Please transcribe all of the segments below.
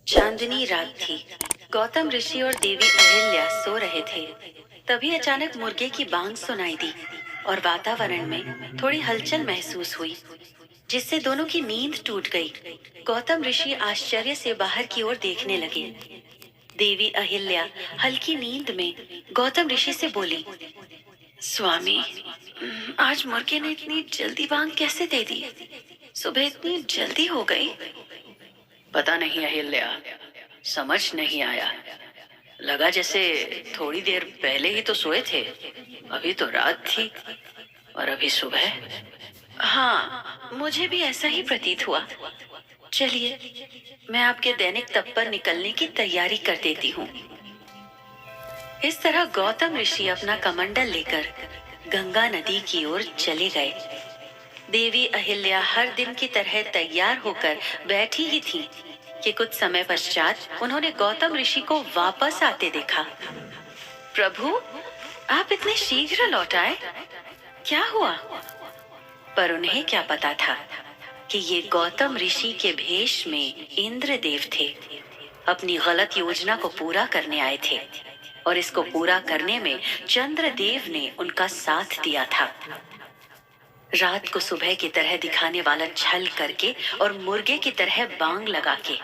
चांदनी रात थी। गौतम ऋषि और देवी अहिल्या सो रहे थे। तभी अचानक मुर्गे की बांग सुनाई दी और वातावरण में थोड़ी हलचल महसूस हुई, जिससे दोनों की नींद टूट गई। गौतम ऋषि आश्चर्य से बाहर की ओर देखने लगे। देवी अहिल्या हल्की नींद में गौतम ऋषि से बोली, स्वामी, आज मुर्गे ने इतनी जल्दी बांग कैसे दे दी? सुबह इतनी जल्दी हो गई। पता नहीं अहिल्या, समझ नहीं आया। लगा जैसे थोड़ी देर पहले ही तो सोए थे। अभी तो रात थी और अभी सुबह। हाँ, मुझे भी ऐसा ही प्रतीत हुआ। चलिए, मैं आपके दैनिक तप पर निकलने की तैयारी कर देती हूँ। इस तरह गौतम ऋषि अपना कमंडल लेकर गंगा नदी की ओर चले गए। देवी अहिल्या हर दिन की तरह तैयार होकर बैठी ही थी कि कुछ समय पश्चात उन्होंने गौतम ऋषि को वापस आते देखा। प्रभु, आप इतने शीघ्र लौट आए, क्या हुआ? पर उन्हें क्या पता था कि ये गौतम ऋषि के भेष में इंद्रदेव थे। अपनी गलत योजना को पूरा करने आए थे और इसको पूरा करने में चंद्रदेव ने उनका साथ दिया था। रात को सुबह की तरह दिखाने वाला छल करके और मुर्गे की तरह बांग लगा के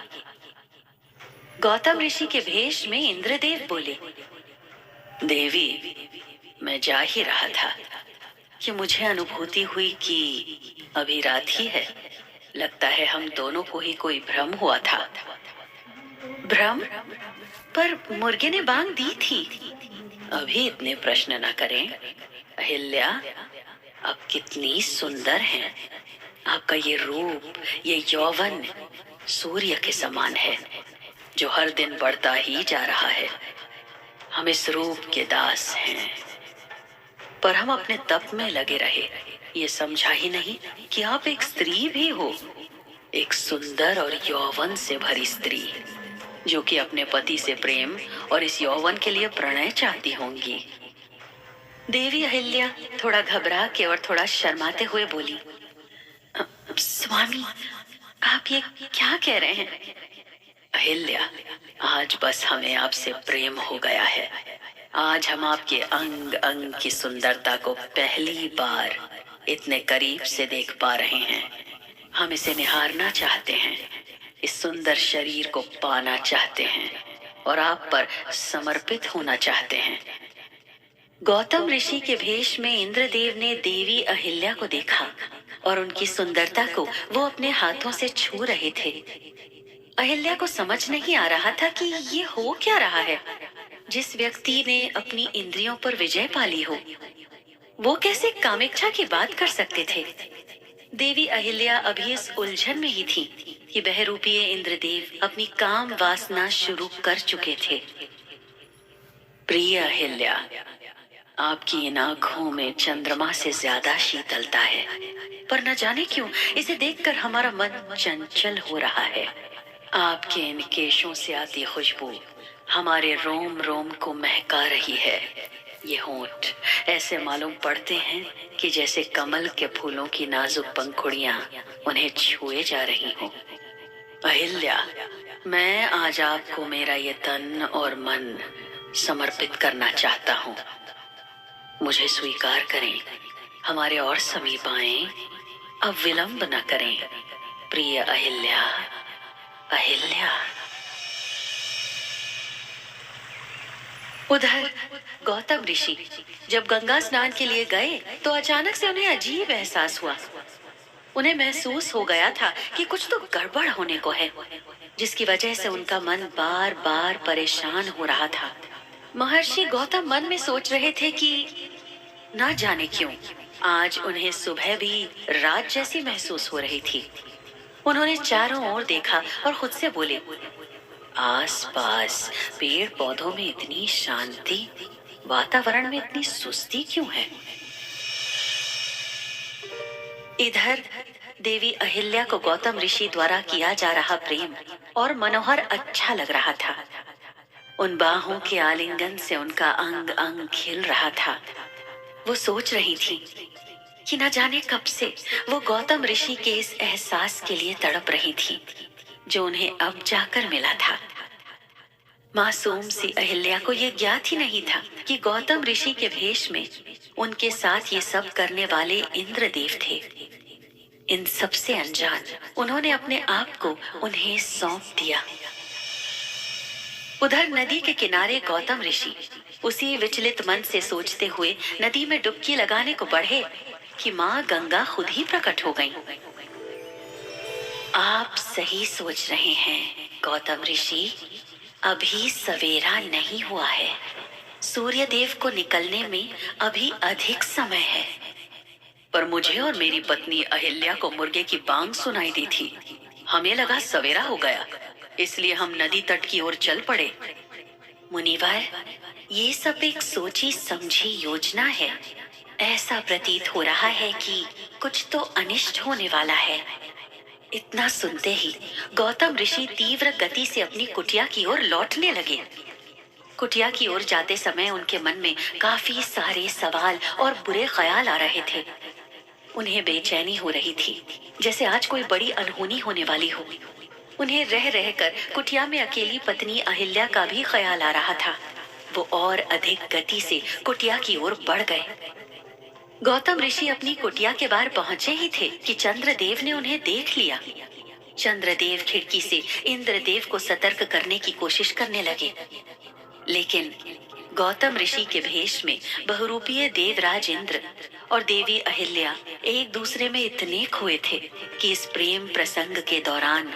गौतम ऋषि के भेष में इंद्रदेव बोले, देवी, मैं जा ही रहा था कि मुझे अनुभूति हुई कि अभी रात ही है। लगता है हम दोनों को ही कोई भ्रम हुआ था। भ्रम? पर मुर्गे ने बांग दी थी। अभी इतने प्रश्न न करें अहिल्या। आप कितनी सुंदर हैं। आपका ये रूप, ये यौवन सूर्य के समान है, जो हर दिन बढ़ता ही जा रहा है। हम इस रूप के दास हैं, पर हम अपने तप में लगे रहे। ये समझा ही नहीं कि आप एक स्त्री भी हो, एक सुंदर और यौवन से भरी स्त्री, जो कि अपने पति से प्रेम और इस यौवन के लिए प्रणय चाहती होंगी। देवी अहिल्या थोड़ा घबरा के और थोड़ा शर्माते हुए बोली, स्वामी, आप ये क्या कह रहे हैं? अहिल्या, आज बस हमें आपसे प्रेम हो गया है। आज हम आपके अंग अंग की सुंदरता को पहली बार इतने करीब से देख पा रहे हैं। हम इसे निहारना चाहते हैं, इस सुंदर शरीर को पाना चाहते हैं और आप पर समर्पित होना चाहते हैं। गौतम ऋषि के भेष में इंद्रदेव ने देवी अहिल्या को देखा और उनकी सुंदरता को वो अपने हाथों से छू रहे थे। अहिल्या को समझ नहीं आ रहा था कि ये हो क्या रहा है। जिस व्यक्ति ने अपनी इंद्रियों पर विजय पाली हो, वो कैसे कामेच्छा की बात कर सकते थे? देवी अहिल्या अभी इस उलझन में ही थी कि बहरूपीय इंद्रदेव अपनी काम वासना शुरू कर चुके थे। प्रिय अहिल्या, आपकी इन आंखों में चंद्रमा से ज्यादा शीतलता है, पर न जाने क्यों इसे देखकर हमारा मन चंचल हो रहा है। आपके इन केशों से आती खुशबू हमारे रोम रोम को महका रही है। ये होंठ ऐसे मालूम पड़ते हैं कि जैसे कमल के फूलों की नाजुक पंखुड़ियां उन्हें छुए जा रही हों। अहिल्या, मैं आज आपको मेरा ये तन और मन समर्पित करना चाहता हूँ। मुझे स्वीकार करें, हमारे और समीप आएं। अब विलंब न करें, प्रिय अहिल्या। अहिल्या। उधर गौतम ऋषि जब गंगा स्नान के लिए गए तो अचानक से उन्हें अजीब एहसास हुआ। उन्हें महसूस हो गया था कि कुछ तो गड़बड़ होने को है, जिसकी वजह से उनका मन बार बार परेशान हो रहा था। महर्षि गौतम मन में सोच रहे थे कि ना जाने क्यों आज उन्हें सुबह भी रात जैसी महसूस हो रही थी। उन्होंने चारों ओर देखा और खुद से बोले, आसपास पेड़ पौधों में इतनी शांति, वातावरण में इतनी सुस्ती क्यों है? इधर देवी अहिल्या को गौतम ऋषि द्वारा किया जा रहा प्रेम और मनोहर अच्छा लग रहा था। उन बाहों के आलिंगन से उनका अंग अंग खिल रहा था। वो सोच रही थी कि न जाने कब से वो गौतम ऋषि के इस एहसास के लिए तड़प रही थी। जो उन्हें अब जाकर मिला था। मासूम सी अहिल्या को यह ज्ञात ही नहीं था कि गौतम ऋषि के भेष में उनके साथ ये सब करने वाले इंद्रदेव थे। इन सबसे अनजान उन्होंने अपने आप को उन्हें सौंप दिया। उधर नदी के किनारे गौतम ऋषि उसी विचलित मन से सोचते हुए नदी में डुबकी लगाने को बढ़े कि माँ गंगा खुद ही प्रकट हो गईं। आप सही सोच रहे हैं गौतम ऋषि, अभी सवेरा नहीं हुआ है। सूर्य देव को निकलने में अभी अधिक समय है। पर मुझे और मेरी पत्नी अहिल्या को मुर्गे की बांग सुनाई दी थी। हमें लगा सवेरा हो गया, इसलिए हम नदी तट की ओर चल पड़े। मुनिवर, ये सब एक सोची समझी योजना है। ऐसा प्रतीत हो रहा है कि कुछ तो अनिष्ट होने वाला है। इतना सुनते ही गौतम ऋषि तीव्र गति से अपनी कुटिया की ओर लौटने लगे। कुटिया की ओर जाते समय उनके मन में काफी सारे सवाल और बुरे ख्याल आ रहे थे। उन्हें बेचैनी हो रही थी, जैसे आज कोई बड़ी अनहोनी होने वाली हो। उन्हें रह रहकर कुटिया में अकेली पत्नी अहिल्या का भी ख्याल आ रहा था। वो और अधिक गति से कुटिया की ओर बढ़ गए। गौतम ऋषि अपनी कुटिया के बाहर पहुंचे ही थे कि चंद्रदेव ने उन्हें देख लिया। चंद्रदेव खिड़की से इंद्रदेव को सतर्क करने की कोशिश करने लगे, लेकिन गौतम ऋषि के भेष में बहुरूपीय देवराज इंद्र और देवी अहिल्या एक दूसरे में इतने खोए थे कि इस प्रेम प्रसंग के दौरान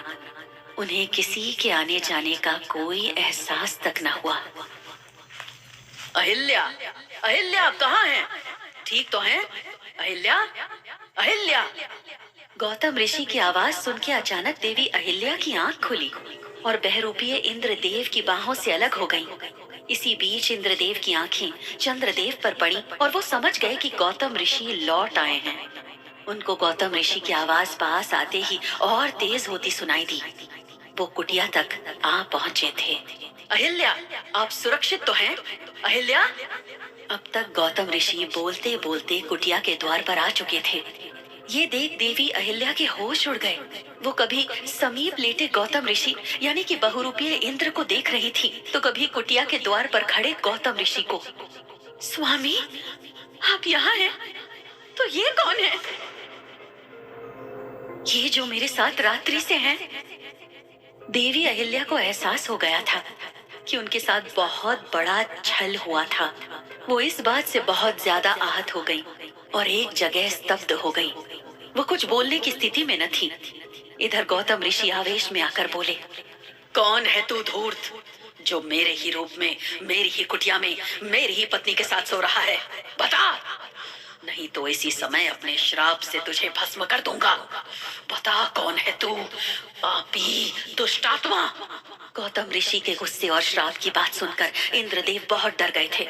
उन्हें किसी के आने जाने का कोई एहसास तक न हुआ। अहिल्या, अहिल्या कहाँ है? ठीक तो है अहिल्या? अहिल्या! गौतम ऋषि की आवाज सुन के अचानक देवी अहिल्या की आंख खुली और बहरूपीय इंद्रदेव की बाहों से अलग हो गईं। इसी बीच इंद्रदेव की आंखें चंद्रदेव पर पड़ी और वो समझ गए कि गौतम ऋषि लौट आए हैं। उनको गौतम ऋषि की आवाज पास आते ही और तेज होती सुनाई दी। वो कुटिया तक आ पहुंचे थे। अहिल्या, आप सुरक्षित तो हैं? अहिल्या! अब तक गौतम ऋषि बोलते बोलते कुटिया के द्वार पर आ चुके थे। ये देख देवी अहिल्या के होश उड़ गए। वो कभी समीप लेटे गौतम ऋषि यानी कि बहुरूपीय इंद्र को देख रही थी, तो कभी कुटिया के द्वार पर खड़े गौतम ऋषि को। स्वामी, आप यहाँ हैं? तो ये कौन है? ये जो मेरे साथ रात्रि से हैं। देवी अहिल्या को एहसास हो गया था कि उनके साथ बहुत बड़ा छल हुआ था। वो इस बात से बहुत ज्यादा आहत हो गई और एक जगह स्तब्ध हो गई। वो कुछ बोलने की स्थिति में न थी। इधर गौतम ऋषि आवेश में आकर बोले, कौन है तू धूर्त, जो मेरे ही रूप में मेरी ही कुटिया में मेरी ही पत्नी के साथ सो रहा है? बता, नहीं तो इसी समय अपने श्राप से तुझे भस्म कर दूंगा। बता कौन है तू, पापी दुष्टात्मा। गौतम ऋषि के गुस्से और श्राप की बात सुनकर इंद्रदेव बहुत डर गए थे।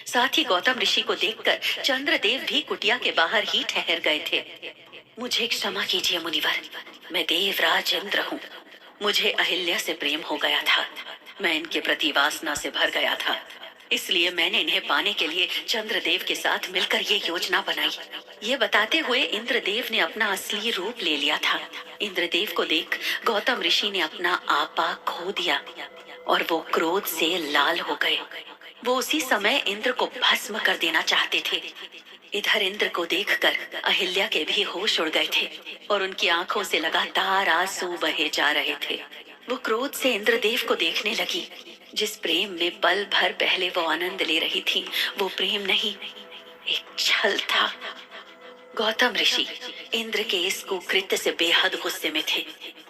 साथ ही गौतम ऋषि को देखकर चंद्रदेव भी कुटिया के बाहर ही ठहर गए थे। मुझे क्षमा कीजिए मुनिवर, मैं देवराज इंद्र हूँ। मुझे अहिल्या से प्रेम हो गया था। मैं इनके प्रति वासना से भर गया था, इसलिए मैंने इन्हें पाने के लिए चंद्रदेव के साथ मिलकर ये योजना बनाई। ये बताते हुए इंद्रदेव ने अपना असली रूप ले लिया था। इंद्रदेव को देख गौतम ऋषि ने अपना आपा खो दिया और वो क्रोध से लाल हो गए। वो उसी समय इंद्र को भस्म कर देना चाहते थे। इधर इंद्र को देखकर अहिल्या के भी होश उड़ गए थे और उनकी आंखों से लगातार आंसू बहे जा रहे थे। वो क्रोध से इंद्रदेव को देखने लगी। जिस प्रेम में पल भर पहले वो आनंद ले रही थी, वो प्रेम नहीं, एक छल था। गौतम ऋषि इंद्र के इस कुकृत्य से बेहद गुस्से में थे।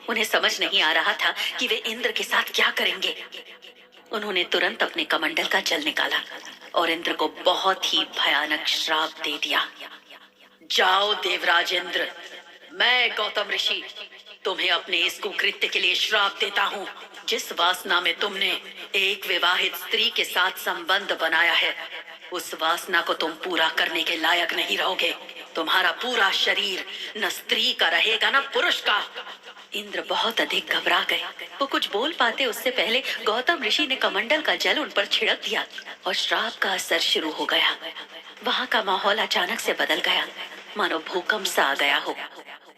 उन्हें समझ नहीं आ रहा था कि वे इंद्र के साथ क्या करेंगे। उन्होंने तुरंत अपने कमंडल का जल निकाला और इंद्र को बहुत ही भयानक श्राप दे दिया। जाओ देवराज इंद्र, मैं गौतम ऋषि तुम्हें अपने इस कुकृत्य के लिए श्राप देता हूँ। जिस वासना में तुमने एक विवाहित स्त्री के साथ संबंध बनाया है, उस वासना को तुम पूरा करने के लायक नहीं रहोगे। तुम्हारा पूरा शरीर न स्त्री का रहेगा न पुरुष का। इंद्र बहुत अधिक घबरा गए। वो कुछ बोल पाते उससे पहले गौतम ऋषि ने कमंडल का जल उन पर छिड़क दिया और श्राप का असर शुरू हो गया। वहां का माहौल अचानक से बदल गया, मानो भूकंप सा आ गया हो।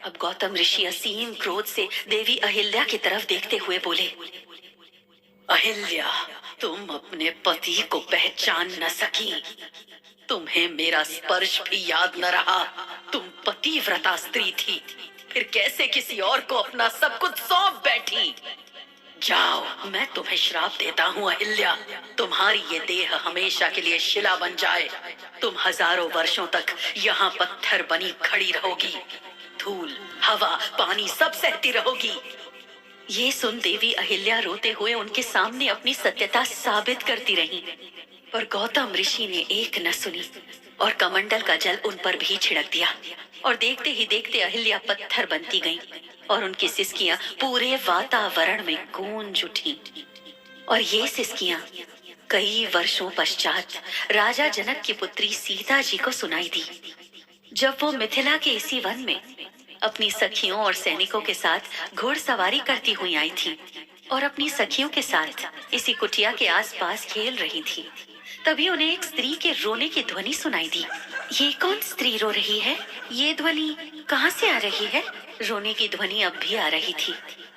अब गौतम ऋषि असीम क्रोध से देवी अहिल्या की तरफ देखते हुए बोले, अहिल्या, तुम अपने पति को पहचान न सकी, तुम्हें मेरा स्पर्श भी याद न रहा। तुम पतिव्रता स्त्री थी, फिर कैसे किसी और को अपना सब कुछ सौंप बैठी। जाओ, मैं तुम्हें श्राप देता हूँ अहिल्या, तुम्हारी ये देह हमेशा के लिए शिला बन जाए। तुम हजारों वर्षों तक यहाँ पत्थर बनी खड़ी रहोगी, धूल, हवा, पानी सब सहती रहोगी। ये सुन देवी अहिल्या रोते हुए उनके सामने अपनी सत्यता साबित करती रही, पर गौतम ऋषि ने एक न सुनी और कमंडल का जल उन पर भी छिड़क दिया और देखते ही देखते अहिल्या पत्थर बनती गईं और उनकी सिसकियां पूरे वातावरण में गूंज उठी। और ये सिसकियां कई वर्षों पश्चात राजा जनक की पुत्री सीता जी को सुनाई दी, जब वो मिथिला के इसी वन में अपनी सखियों और सैनिकों के साथ घुड़सवारी करती हुई आई थी और अपनी सखियों के साथ इसी कुटिया के आसपास खेल रही थी। तभी उन्हें एक स्त्री के रोने की ध्वनि सुनाई दी। ये कौन स्त्री रो रही है? ये ध्वनि कहाँ से आ रही है? रोने की ध्वनि अब भी आ रही थी।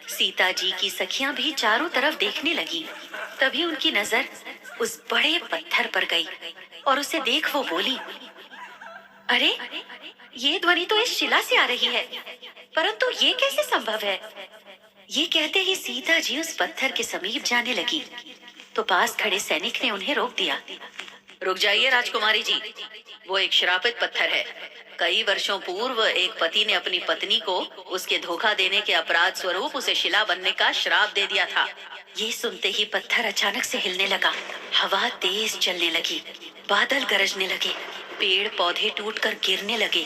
सीता जी की सखियां भी चारों तरफ देखने लगी। तभी उनकी नजर उस बड़े पत्थर पर गई और उसे देख वो बोली, अरे, ये ध्वनि तो इस शिला से आ रही है, परंतु ये कैसे संभव है? ये कहते ही सीता जी उस पत्थर के समीप जाने लगी तो पास खड़े सैनिक ने उन्हें रोक दिया। रुक जाइए राजकुमारी जी, वो एक श्रापित पत्थर है। कई वर्षों पूर्व एक पति ने अपनी पत्नी को उसके धोखा देने के अपराध स्वरूप उसे शिला बनने का श्राप दे दिया था। ये सुनते ही पत्थर अचानक से हिलने लगा, हवा तेज चलने लगी, बादल गरजने लगे, पेड़ पौधे टूटकर गिरने लगे।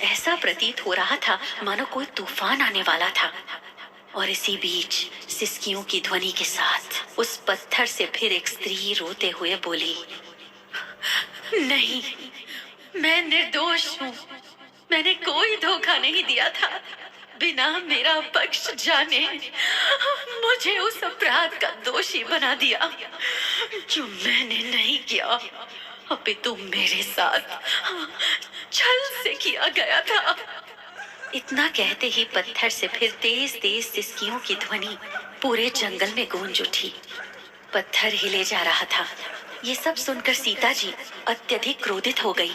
ऐसा प्रतीत हो रहा था मानो कोई तूफान आने वाला था। और इसी बीच सिसकियों की ध्वनि के साथ उस पत्थर से फिर एक स्त्री रोते हुए बोली, नहीं, मैं निर्दोष हूँ, मैंने कोई धोखा नहीं दिया था। बिना मेरा पक्ष जाने मुझे उस अपराध का दोषी बना दिया जो मैंने नहीं किया, अपितु मेरे साथ छल से किया गया था। इतना कहते ही पत्थर से फिर तेज तेज सिसकियों की ध्वनि पूरे जंगल में गूंज उठी। पत्थर हिले जा रहा था। ये सब सुनकर सीता जी अत्यधिक क्रोधित हो गई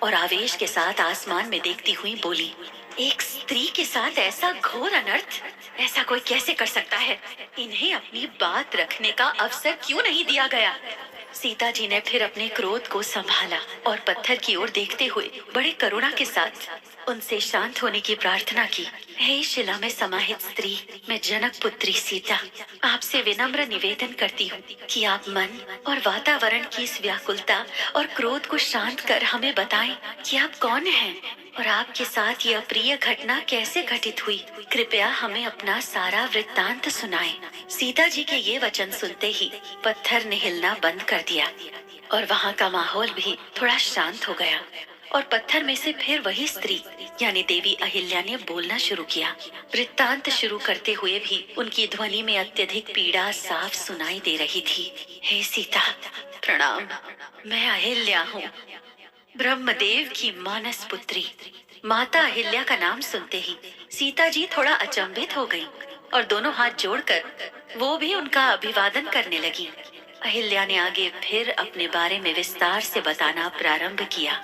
और आवेश के साथ आसमान में देखती हुई बोली, एक स्त्री के साथ ऐसा घोर अनर्थ, ऐसा कोई कैसे कर सकता है? इन्हें अपनी बात रखने का अवसर क्यों नहीं दिया गया? सीता जी ने फिर अपने क्रोध को संभाला और पत्थर की ओर देखते हुए बड़े करुणा के साथ उनसे शांत होने की प्रार्थना की। हे शिला में समाहित स्त्री, मैं जनक पुत्री सीता आपसे विनम्र निवेदन करती हूँ कि आप मन और वातावरण की इस व्याकुलता और क्रोध को शांत कर हमें बताएं कि आप कौन हैं और आपके साथ ये अप्रिय घटना कैसे घटित हुई। कृपया हमें अपना सारा वृत्तांत सुनाएं। सीता जी के ये वचन सुनते ही पत्थर ने हिलना बंद कर दिया और वहाँ का माहौल भी थोड़ा शांत हो गया और पत्थर में से फिर वही स्त्री यानी देवी अहिल्या ने बोलना शुरू किया। वृत्तांत शुरू करते हुए भी उनकी ध्वनि में अत्यधिक पीड़ा साफ सुनाई दे रही थी। हे सीता, प्रणाम, मैं अहिल्या हूँ, ब्रह्मदेव की मानस पुत्री। माता अहिल्या का नाम सुनते ही सीता जी थोड़ा अचंभित हो गईं और दोनों हाथ जोड़कर वो भी उनका अभिवादन करने लगी। अहिल्या ने आगे फिर अपने बारे में विस्तार से बताना प्रारंभ किया।